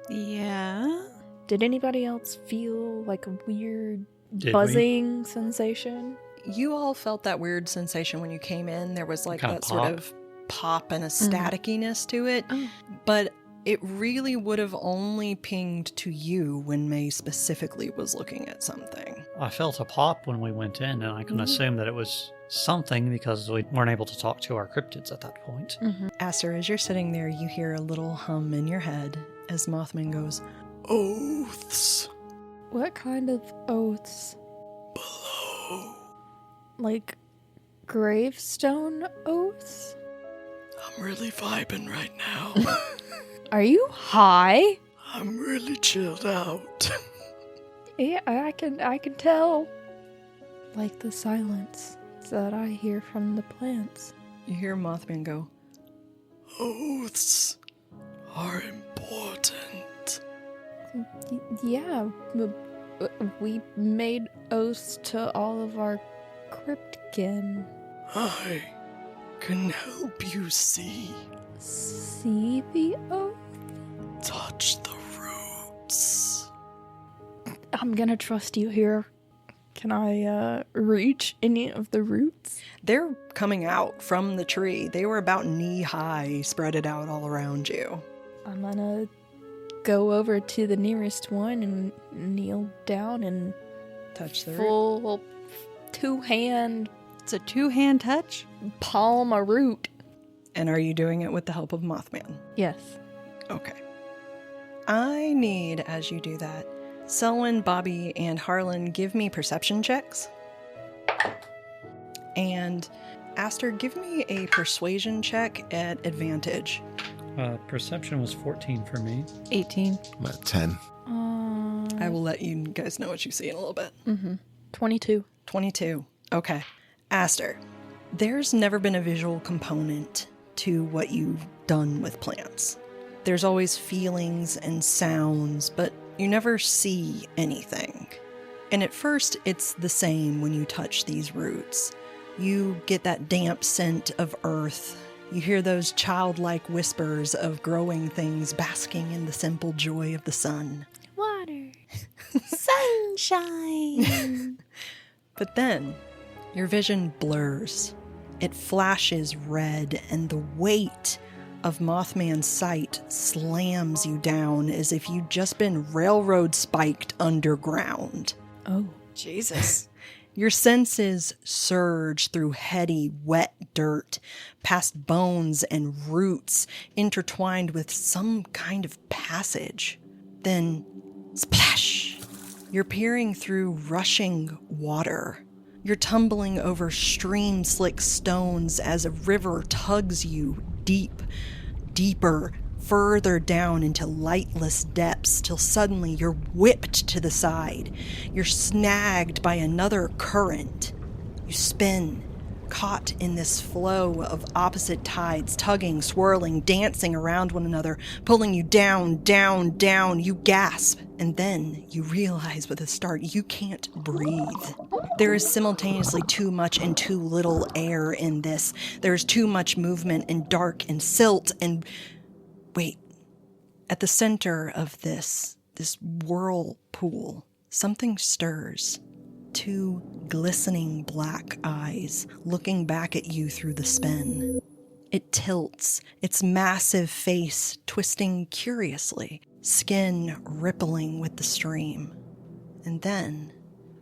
Yeah. Did anybody else feel like a weird Did we? buzzing sensation? You all felt that weird sensation when you came in. There was like Kind of that sort pop. of pop and a staticiness to it. Oh. But it really would have only pinged to you when May specifically was looking at something. I felt a pop when we went in, and I can assume that it was something because we weren't able to talk to our cryptids at that point. Aster, as you're sitting there, you hear a little hum in your head as Mothman goes, "Oaths What kind of oaths? below." Like gravestone oaths? I'm really vibing right now. Are you high? I'm really chilled out. Yeah, I can tell. Like the silence that I hear from the plants. You hear Mothman go, "Oaths are important." Yeah, we made oaths to all of our cryptkin. I can help you see. See the oath? Touch the roots. I'm gonna trust you here. Can I reach any of the roots? They're coming out from the tree. They were about knee high, spread it out all around you. I'm gonna go over to the nearest one and kneel down and Touch the root. full two-hand It's a two-hand touch. palm a root. And are you doing it with the help of Mothman? Yes. Okay. I need, as you do that, Selwyn, Bobbi, and Harlan, give me perception checks. And Aster, give me a persuasion check at advantage. Perception was 14 for me. 18. I'm at 10. I will let you guys know what you see in a little bit. 22. 22. Okay. Aster, there's never been a visual component to what you've done with plants. There's always feelings and sounds, but you never see anything. And at first, it's the same when you touch these roots. You get that damp scent of earth. You hear those childlike whispers of growing things basking in the simple joy of the sun. Water. Sunshine. But then, your vision blurs. It flashes red, and the weight of Mothman's sight slams you down as if you'd just been railroad spiked underground. Oh. Jesus. Your senses surge through heady, wet dirt, past bones and roots intertwined with some kind of passage. Then, splash! You're peering through rushing water. You're tumbling over stream-slick stones as a river tugs you deep, deeper, further down into lightless depths till suddenly you're whipped to the side. You're snagged by another current. You spin, caught in this flow of opposite tides, tugging, swirling, dancing around one another, pulling you down, down, down. You gasp, and then you realize with a start you can't breathe. There is simultaneously too much and too little air in this. There's too much movement and dark and silt and... Wait, at the center of this whirlpool, something stirs. Two glistening black eyes looking back at you through the spin. It tilts, its massive face twisting curiously, skin rippling with the stream. And then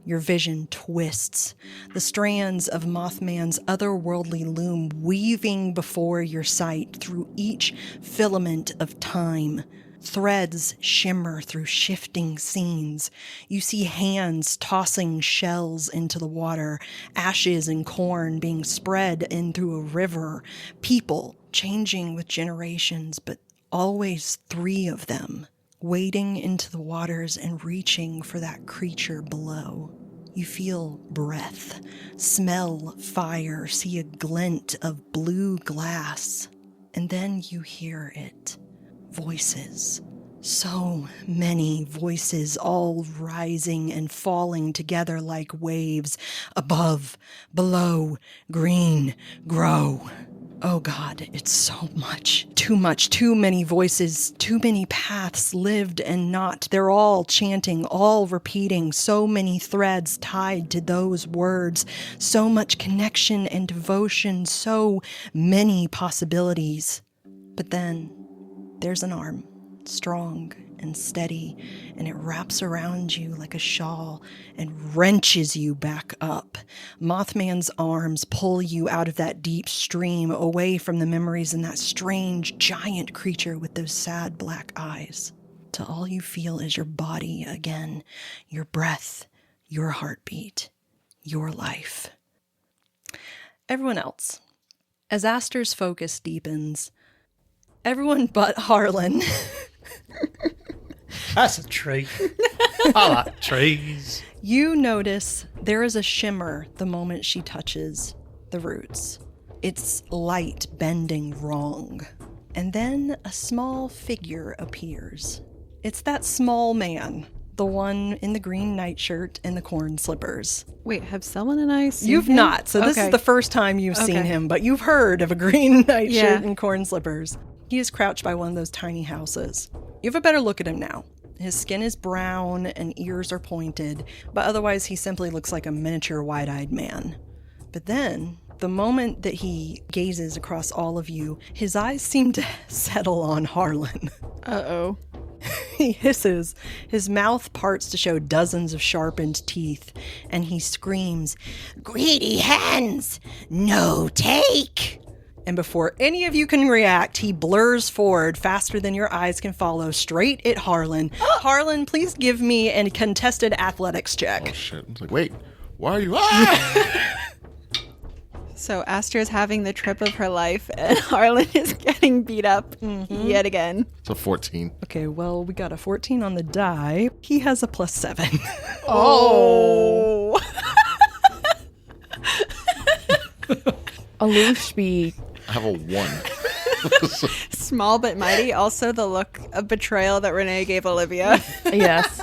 your vision twists, the strands of Mothman's otherworldly loom weaving before your sight through each filament of time. Threads shimmer through shifting scenes. You see hands tossing shells into the water, ashes and corn being spread into a river, people changing with generations, but always three of them, wading into the waters and reaching for that creature below. You feel breath, smell fire, see a glint of blue glass, and then you hear it. Voices. So many voices, all rising and falling together like waves. Above, below, green, grow. Oh God, it's so much, too many voices, too many paths lived and not. They're all chanting, all repeating, so many threads tied to those words, so much connection and devotion, so many possibilities. But then there's an arm, strong and steady, and it wraps around you like a shawl and wrenches you back up. Mothman's arms pull you out of that deep stream, away from the memories and that strange giant creature with those sad black eyes. Till all you feel is your body again, your breath, your heartbeat, your life. Everyone else. As Aster's focus deepens, everyone but Harlan. That's a tree. I like trees. You notice there is a shimmer the moment she touches the roots. It's light bending wrong. And then a small figure appears. It's that small man, the one in the green nightshirt and the corn slippers. Wait, have Selwyn and I seen You've him? not, so this is the first time you've seen him, but you've heard of a green nightshirt and corn slippers. He is crouched by one of those tiny houses. You have a better look at him now. His skin is brown and ears are pointed, but otherwise he simply looks like a miniature wide-eyed man. But then, the moment that he gazes across all of you, his eyes seem to settle on Harlan. Uh-oh. He hisses, his mouth parts to show dozens of sharpened teeth, and he screams, "Greedy hands, no take!" And before any of you can react, he blurs forward faster than your eyes can follow, straight at Harlan. Harlan, please give me a contested athletics check. Oh, shit. It's like, wait, why are you... Ah! So Aster's having the trip of her life, and Harlan is getting beat up yet again. It's a 14. Okay, well, we got a 14 on the die. He has a +7. Oh. Alushby. I have a 1. Small but mighty. Also the look of betrayal that René gave Olivia. Yes.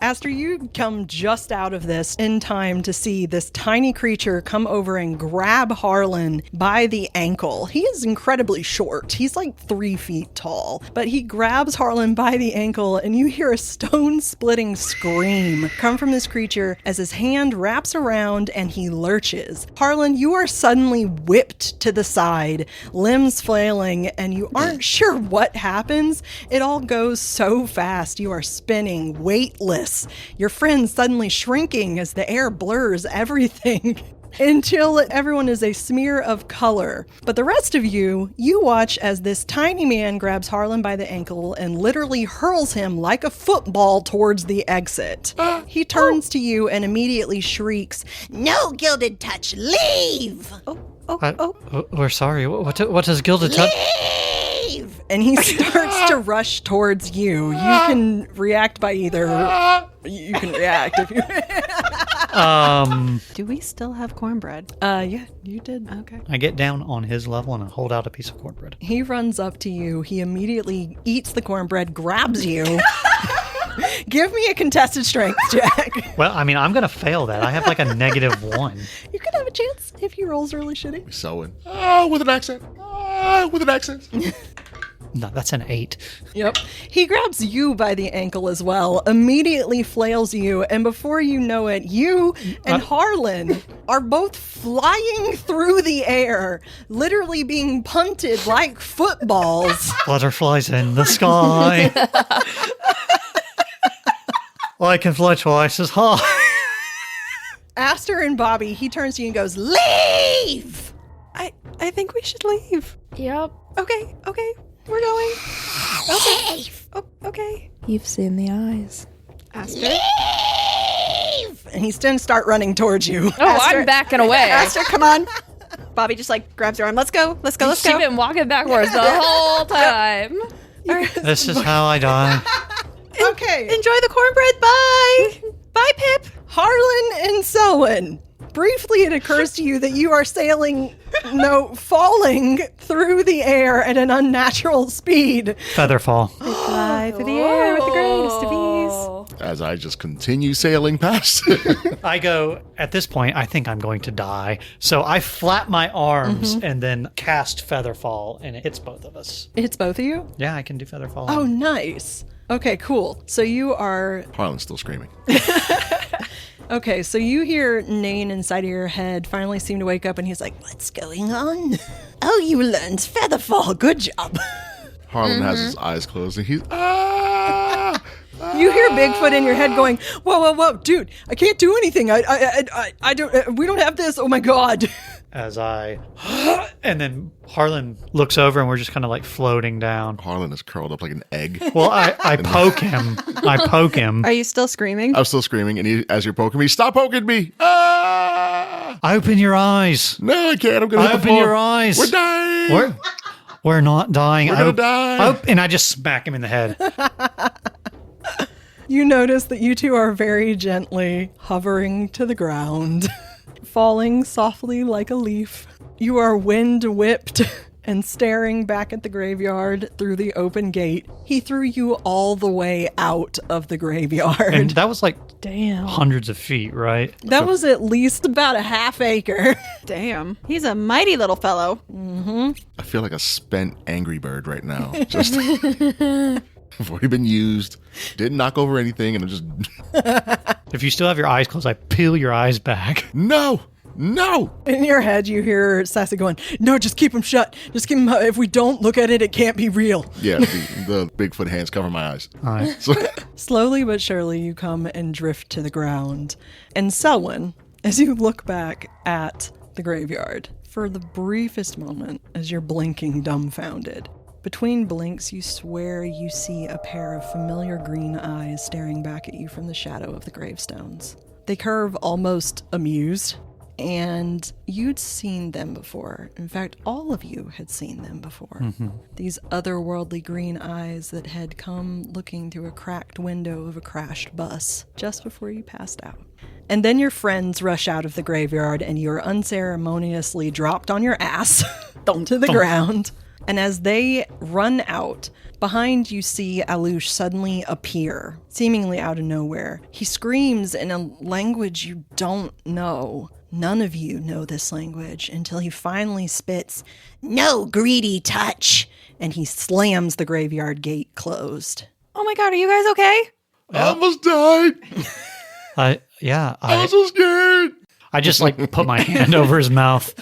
Aster, you come just out of this in time to see this tiny creature come over and grab Harlan by the ankle. He is incredibly short. He's like 3 feet tall, but he grabs Harlan by the ankle and you hear a stone-splitting scream come from this creature as his hand wraps around and he lurches. Harlan, you are suddenly whipped to the side, limbs flailing, and you aren't sure what happens. It all goes so fast. You are spinning, weightless. Your friend suddenly shrinking as the air blurs everything until everyone is a smear of color. But the rest of you watch as this tiny man grabs Harlan by the ankle and literally hurls him like a football towards the exit. He turns to you and immediately shrieks, "No gilded touch, leave!" We're sorry. What does Gilded Touch? Leave! And he starts to rush towards you. You can react by either. You can react if you. Do we still have cornbread? Yeah, you did. Okay. I get down on his level and I hold out a piece of cornbread. He runs up to you. He immediately eats the cornbread, grabs you. Give me a contested strength check. Well, I mean, I'm going to fail that. I have like a -1. You could have a chance if he rolls really shitty. Selwyn. With an accent. With an accent. No, that's an 8. Yep. He grabs you by the ankle as well, immediately flails you, and before you know it, you and Harlan are both flying through the air, literally being punted like footballs. Butterflies in the sky. I can fly twice as high. Aster and Bobbi, he turns to you and goes, "Leave!" I think we should leave. Yep. Okay. We're going. Okay. Oh, okay. You've seen the eyes. Aster. Leave! And he's going to start running towards you. Oh, Aster. I'm backing away. Aster, come on. Bobbi just like grabs her arm. Let's go. Let's go. She's been walking backwards the whole time. All right. This is how I die. Okay. Enjoy the cornbread. Bye. Bye, Pip. Harlan and Selwyn. Briefly, it occurs to you that you are falling through the air at an unnatural speed. Featherfall. Fly through the air with the greatest of ease. As I just continue sailing past. I go, at this point, I think I'm going to die. So I flap my arms and then cast Featherfall, and it hits both of us. It hits both of you? Yeah, I can do Featherfall. Oh, nice. Okay, cool. So you are... Harlan's still screaming. Okay, so you hear Nain inside of your head finally seem to wake up, and he's like, "What's going on?" "Oh, you learned Featherfall. Good job." Harlan has his eyes closed and he's... You hear Bigfoot in your head going, whoa, dude, I can't do anything. I don't, we don't have this. Oh my God. As I... And then Harlan looks over and we're just kind of like floating down. Harlan is curled up like an egg. Well, I poke him. I poke him. Are you still screaming? I'm still screaming, and as you're poking me, stop poking me! Open your eyes. No, I can't. I'm going to hit the Open floor. your eyes. We're dying. We're not dying. We're going to die. And I just smack him in the head. You notice that you two are very gently hovering to the ground, falling softly like a leaf. You are wind whipped and staring back at the graveyard through the open gate. He threw you all the way out of the graveyard. And that was like Damn. hundreds of feet, right? That was at least about a half acre. Damn. He's a mighty little fellow. I feel like a spent Angry Bird right now. Just... I've already been used. Didn't knock over anything, and I'm just... If you still have your eyes closed, I peel your eyes back. No! In your head, you hear Sassy going, "No, just keep them shut. Just keep them. If we don't look at it, it can't be real." Yeah, the Bigfoot hands cover my eyes. All right. So, Slowly but surely, you come and drift to the ground. And Selwyn, as you look back at the graveyard for the briefest moment as you're blinking dumbfounded. Between blinks, you swear you see a pair of familiar green eyes staring back at you from the shadow of the gravestones. They curve almost amused, and you'd seen them before. In fact, all of you had seen them before. Mm-hmm. These otherworldly green eyes that had come looking through a cracked window of a crashed bus just before you passed out. And then your friends rush out of the graveyard and you're unceremoniously dropped on your ass to the ground. And as they run out, behind you see Alush suddenly appear, seemingly out of nowhere. He screams in a language you don't know. None of you know this language until he finally spits, "No greedy touch," and he slams the graveyard gate closed. Oh my god, are you guys okay? I almost died. I was so scared. I just put my hand over his mouth.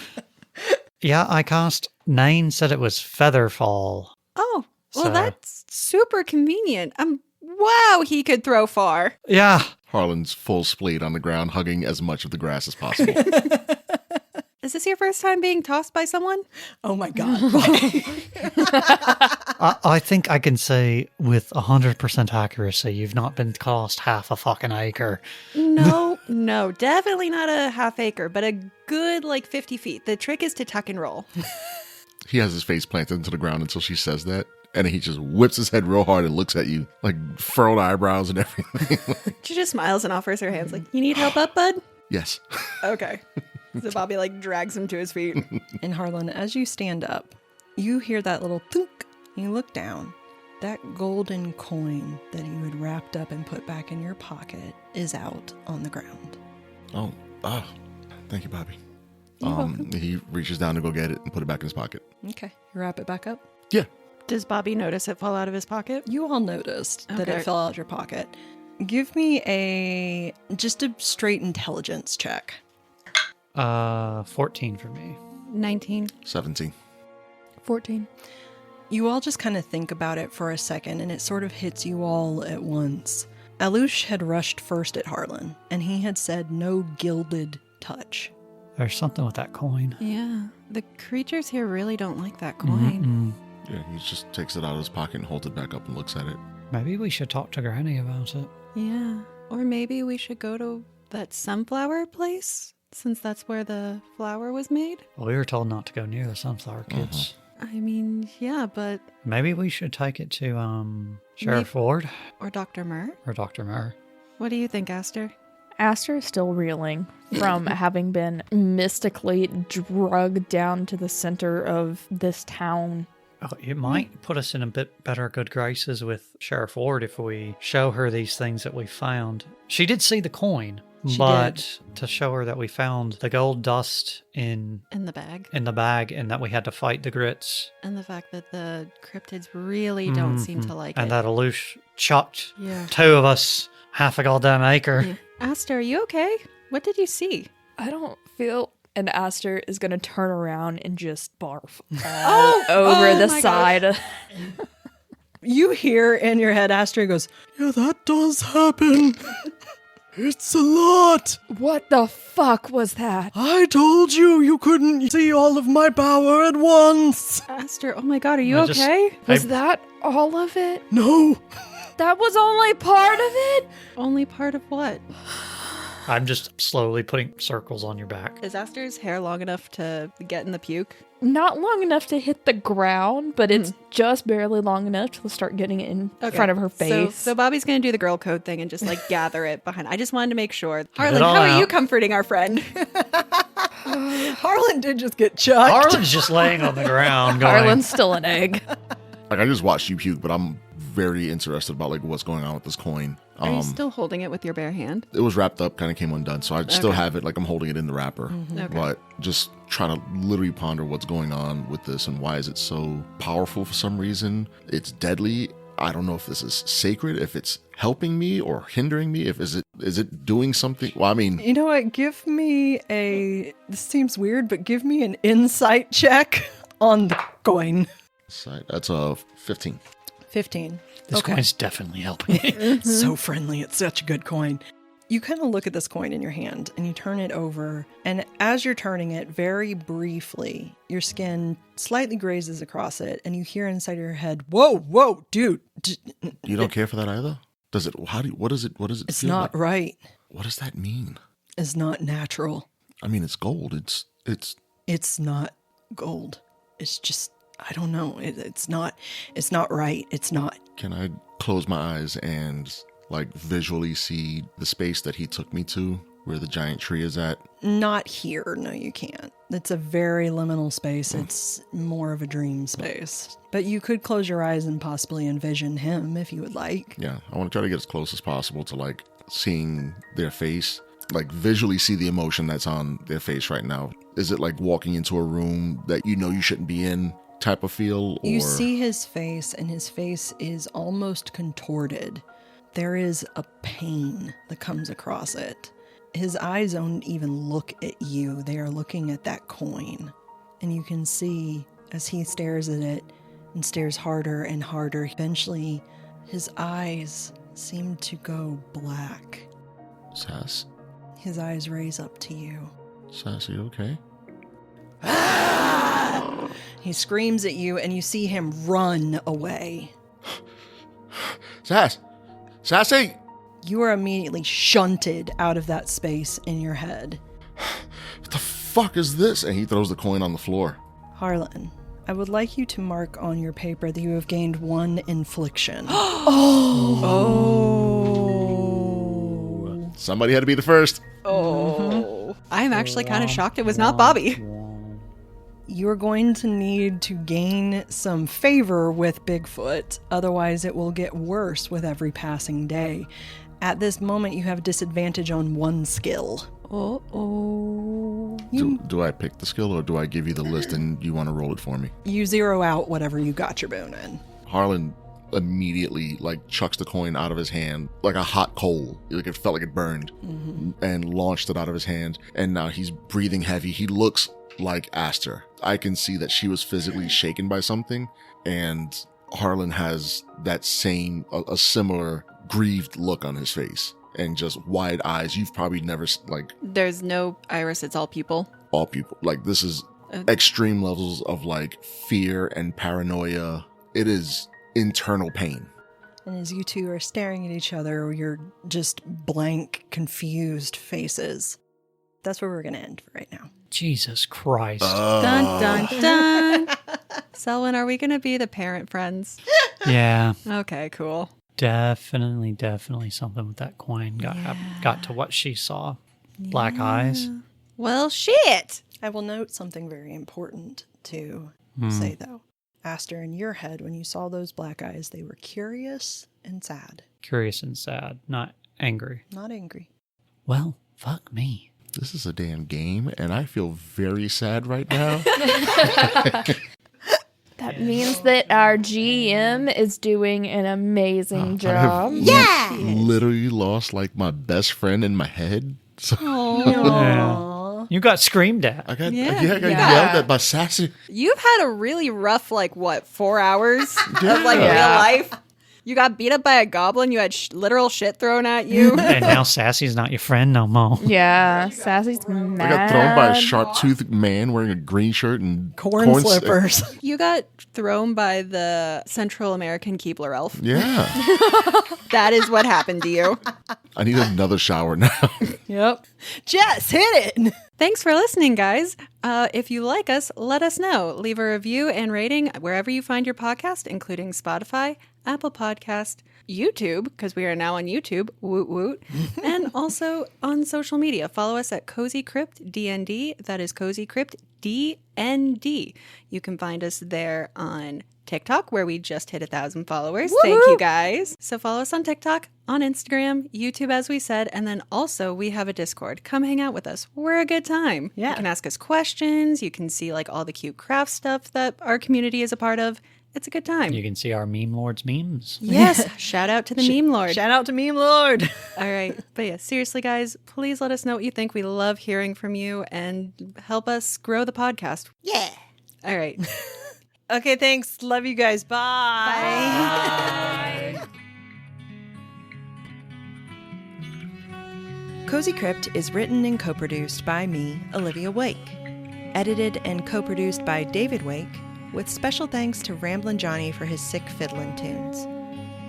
Yeah, I cast. Nain said it was Featherfall. Oh, well, So- that's super convenient. Wow, he could throw far. Yeah. Harlan's full splayed on the ground, hugging as much of the grass as possible. Is this your first time being tossed by someone? Oh my God. I think I can say with 100% accuracy, you've not been tossed half a fucking acre. No, definitely not a half acre, but a good 50 feet. The trick is to tuck and roll. He has his face planted into the ground until she says that. And he just whips his head real hard and looks at you, furrowed eyebrows and everything. She just smiles and offers her hands you need help up, bud? Yes. Okay. So Bobbi drags him to his feet. And Harlan, as you stand up, you hear that little thunk. You look down. That golden coin that you had wrapped up and put back in your pocket is out on the ground. Oh, thank you, Bobbi. You're welcome. He reaches down to go get it and put it back in his pocket. Okay. You wrap it back up? Yeah. Does Bobbi notice it fall out of his pocket? You all noticed that Okay. it fell out of your pocket. Give me just a straight intelligence check. 14 for me. 19. 17. 14. You all just kind of think about it for a second, and it sort of hits you all at once. Alush had rushed first at Harlan, and he had said no gilded touch. There's something with that coin. Yeah. The creatures here really don't like that coin. Mm-mm. Yeah, he just takes it out of his pocket and holds it back up and looks at it. Maybe we should talk to Granny about it. Yeah. Or maybe we should go to that sunflower place, since that's where the flower was made. Well, we were told not to go near the sunflower kids. I mean, yeah, but... Maybe we should take it to Sheriff Ward Or Dr. Murr? or Dr. Murr. What do you think, Aster? Aster is still reeling from having been mystically drugged down to the center of this town. Oh, it might put us in a bit better good graces with Sheriff Ward if we show her these things that we found. She did see the coin, She but to show her that we found the gold dust in In the bag. the bag and that we had to fight the grits. And the fact that the cryptids really don't seem to like and it. that Alush chucked Yeah. 2 of us half a goddamn acre. Yeah. Aster, are you okay? What did you see? I don't feel... And Aster is going to turn around and just barf over the my side. You hear in your head, Aster goes, "Yeah, that does happen. It's a lot. What the fuck was that? I told you you couldn't see all of my power at once. Aster, oh my god, are you I just- okay? Was that all of it? No. That was only part of it? Only part of what? I'm just slowly putting circles on your back. Is Aster's hair long enough to get in the puke? Not long enough to hit the ground, but it's just barely long enough to start getting it in front of her face. So Bobby's going to do the girl code thing and just gather it behind. I just wanted to make sure. Harlan, it all how are you out. comforting our friend? Harlan did just get chucked. Harlan's just laying on the ground going, Harlan's still an egg. I just watched you puke, but I'm very interested about what's going on with this coin. Are you still holding it with your bare hand? It was wrapped up, kind of came undone, so I still have it I'm holding it in the wrapper. Okay. But just trying to literally ponder what's going on with this and why is it so powerful for some reason. It's deadly. I don't know if this is sacred, if it's helping me or hindering me, is it doing something? Well, I mean, You know what? Give me this seems weird, but give me an insight check on the coin. that's a 15. 15. this coin's definitely helping me. So friendly. It's such a good coin. You kind of look at this coin in your hand and you turn it over. And as you're turning it, very briefly, your skin slightly grazes across it. And you hear inside your head, whoa, dude. You don't care for that either? Does it, what does it It's feel not like? right. What does that mean? It's not natural. I mean, it's gold. It's not gold. It's just, I don't know. It's not right. It's not. Can I close my eyes and like visually see the space that he took me to where the giant tree is at? Not here. No, you can't. It's a very liminal space. It's more of a dream space. But you could close your eyes and possibly envision him if you would like. Yeah, I want to try to get as close as possible to like seeing their face, like visually see the emotion that's on their face right now. Is it like walking into a room that you know you shouldn't be in type of feel? Or... You see his face, and his face is almost contorted. There is a pain that comes across it. His eyes don't even look at you. They are looking at that coin. And you can see as he stares at it and stares harder and harder, eventually his eyes seem to go black. Sass? His eyes raise up to you. Sass, are you okay? He screams at you and you see him run away. Sass! Sassy! You are immediately shunted out of that space in your head. What the fuck is this? And he throws the coin on the floor. Harlan, I would like you to mark on your paper that you have gained 1 infliction. Oh. Somebody had to be the first. Oh. I'm actually kind of shocked it was not Bobbi. You're going to need to gain some favor with Bigfoot, otherwise it will get worse with every passing day. At this moment, you have disadvantage on 1 skill. Uh-oh. Do I pick the skill or do I give you the list and you want to roll it for me? You zero out whatever you got your bone in. Harlan immediately like chucks the coin out of his hand like a hot coal. Like it felt like it burned, and launched it out of his hand. And now he's breathing heavy. He looks like Aster. I can see that she was physically shaken by something, and Harlan has that same, a similar grieved look on his face and just wide eyes. You've probably never, like... There's no iris, it's all pupil. All people. Like, this is extreme levels of, like, fear and paranoia. It is internal pain. And as you two are staring at each other, you're just blank, confused faces. That's where we're going to end for right now. Jesus Christ. Dun, dun, dun. Selwyn, are we going to be the parent friends? Yeah. Okay, cool. Definitely something with that coin got to what she saw. Black eyes. Well, shit. I will note something very important to say, though. Aster, in your head, when you saw those black eyes, they were curious and sad. Curious and sad, not angry. Not angry. Well, fuck me. This is a damn game, and I feel very sad right now. That means that our GM is doing an amazing job. I have literally lost like my best friend in my head. So Yeah. You got screamed at. I got Yeah. yelled at by Sassy. You've had a really rough, 4 hours of real Yeah. life. You got beat up by a goblin. You had literal shit thrown at you. And now Sassy's not your friend no more. Yeah, Sassy's mad. I got thrown by a sharp-toothed man wearing a green shirt and Corn slippers. You got thrown by the Central American Keebler elf. Yeah. That is what happened to you. I need another shower now. Yep. Jess, hit it! Thanks for listening, guys. If you like us, let us know. Leave a review and rating wherever you find your podcast, including Spotify, Apple Podcast, YouTube, because we are now on YouTube, woot woot, and also on social media. Follow us at Cozy Crypt DND. That is Cozy Crypt DND. You can find us there on TikTok, where we just hit 1,000 followers. Woo-hoo! Thank you, guys. So follow us on TikTok, on Instagram, YouTube, as we said, and then also we have a Discord. Come hang out with us. We're a good time. Yeah. You can ask us questions. You can see all the cute craft stuff that our community is a part of. It's a good time. You can see our meme lord's memes. Yes. Shout out to the meme lord. Shout out to Meme Lord. All right. But yeah, seriously, guys, please let us know what you think. We love hearing from you and help us grow the podcast. Yeah. All right. Okay, thanks. Love you guys. Bye. Bye. Cozy Crypt is written and co-produced by me, Olivia Wake. Edited and co-produced by David Wake, with special thanks to Ramblin' Johnny for his sick fiddlin' tunes.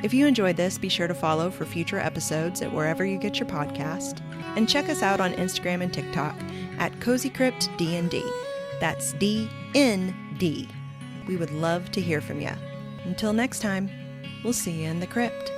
If you enjoyed this, be sure to follow for future episodes at wherever you get your podcast, and check us out on Instagram and TikTok at Cozy Crypt D&D. That's D-N-D. We would love to hear from you. Until next time, we'll see you in the crypt.